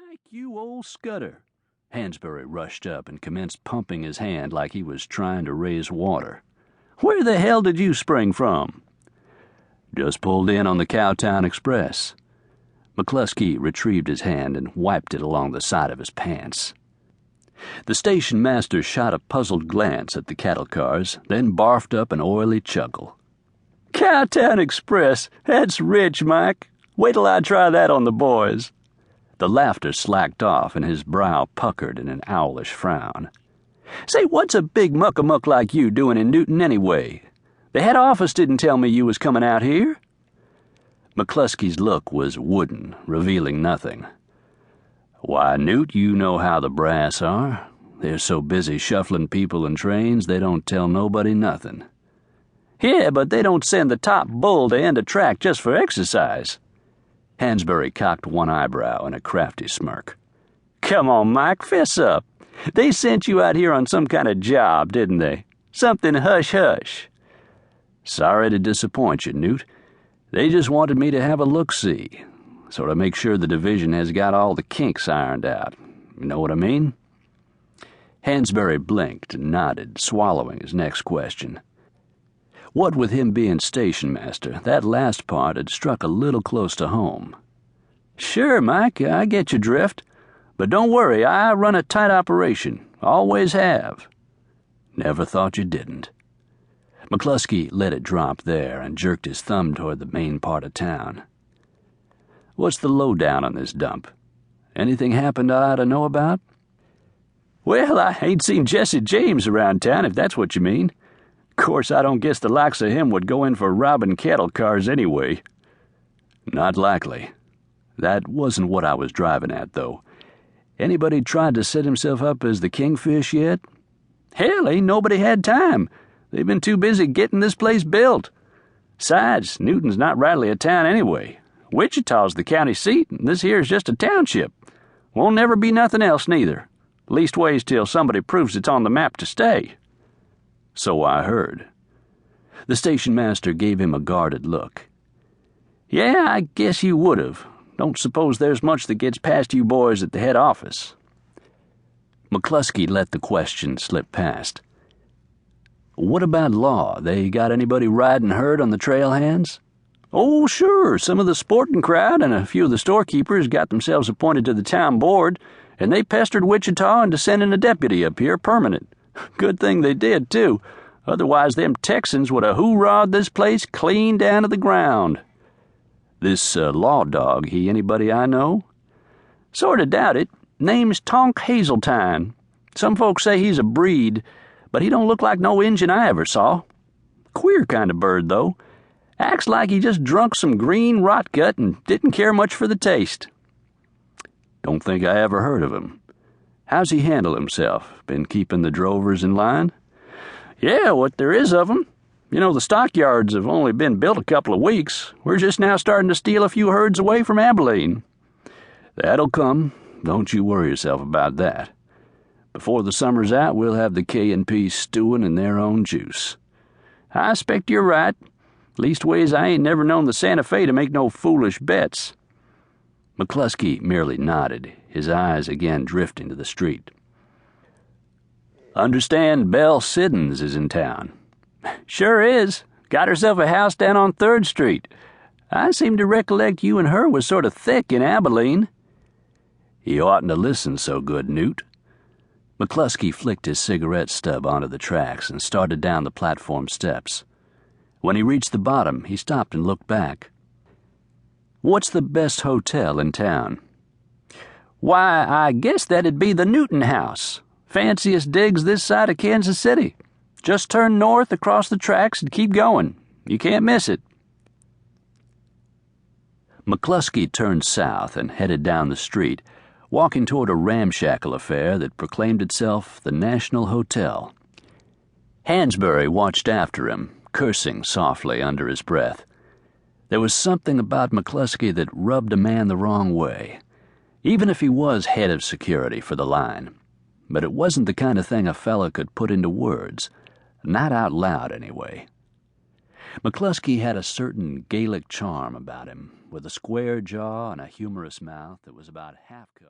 Mike, you old scutter. Hansberry rushed up and commenced pumping his hand like he was trying to raise water. Where the hell did you spring from? Just pulled in on the Cowtown Express. McCluskie retrieved his hand and wiped it along the side of his pants. The station master shot a puzzled glance at the cattle cars, then barfed up an oily chuckle. Cowtown Express, that's rich, Mike. Wait till I try that on the boys. The laughter slacked off, and his brow puckered in an owlish frown. Say, what's a big muck-a-muck like you doing in Newton anyway? The head office didn't tell me you was coming out here. McCluskie's look was wooden, revealing nothing. Why, Newt, you know how the brass are. They're so busy shuffling people and trains they don't tell nobody nothing. Yeah, but they don't send the top bull to end a track just for exercise. Hansberry cocked one eyebrow in a crafty smirk. Come on, Mike, fess up. They sent you out here on some kind of job, didn't they? Something hush-hush. Sorry to disappoint you, Newt. They just wanted me to have a look-see, sort of make sure the division has got all the kinks ironed out. You know what I mean? Hansberry blinked and nodded, swallowing his next question. What with him being station master, that last part had struck a little close to home. Sure, Mike, I get your drift. But don't worry, I run a tight operation. Always have. Never thought you didn't. McCluskie let it drop there and jerked his thumb toward the main part of town. What's the lowdown on this dump? Anything happened I ought to know about? Well, I ain't seen Jesse James around town, if that's what you mean. Of course, I don't guess the likes of him would go in for robbing cattle cars anyway. Not likely. That wasn't what I was driving at, though. Anybody tried to set himself up as the kingfish yet? Hell, ain't nobody had time. They've been too busy getting this place built. Besides, Newton's not rightly a town anyway. Wichita's the county seat, and this here's just a township. Won't never be nothing else, neither. Leastways till somebody proves it's on the map to stay. So I heard. The station master gave him a guarded look. Yeah, I guess you would have. Don't suppose there's much that gets past you boys at the head office. McCluskie let the question slip past. What about law? They got anybody riding herd on the trail hands? Oh, sure. Some of the sporting crowd and a few of the storekeepers got themselves appointed to the town board, and they pestered Wichita into sending a deputy up here permanent. Good thing they did, too. Otherwise, them Texans would have hoorah'd this place clean down to the ground. This law dog, he anybody I know? Sorta doubt it. Name's Tonk Hazeltine. Some folks say he's a breed, but he don't look like no Injun I ever saw. Queer kind of bird, though. Acts like he just drunk some green rot gut and didn't care much for the taste. Don't think I ever heard of him. How's he handle himself? Been keeping the drovers in line? Yeah, what there is of 'em. You know, the stockyards have only been built a couple of weeks. We're just now starting to steal a few herds away from Abilene. That'll come. Don't you worry yourself about that. Before the summer's out, we'll have the K&P stewing in their own juice. I expect you're right. Leastways, I ain't never known the Santa Fe to make no foolish bets. McCluskie merely nodded, his eyes again drifting to the street. Understand Belle Siddons is in town. Sure is. Got herself a house down on 3rd Street. I seem to recollect you and her was sort of thick in Abilene. You oughtn't to listen so good, Newt. McCluskie flicked his cigarette stub onto the tracks and started down the platform steps. When he reached the bottom, he stopped and looked back. What's the best hotel in town? Why, I guess that'd be the Newton House. Fanciest digs this side of Kansas City. Just turn north across the tracks and keep going. You can't miss it. McCluskie turned south and headed down the street, walking toward a ramshackle affair that proclaimed itself the National Hotel. Hansberry watched after him, cursing softly under his breath. There was something about McCluskie that rubbed a man the wrong way, even if he was head of security for the line. But it wasn't the kind of thing a fella could put into words, not out loud anyway. McCluskie had a certain Gaelic charm about him, with a square jaw and a humorous mouth that was about half covered.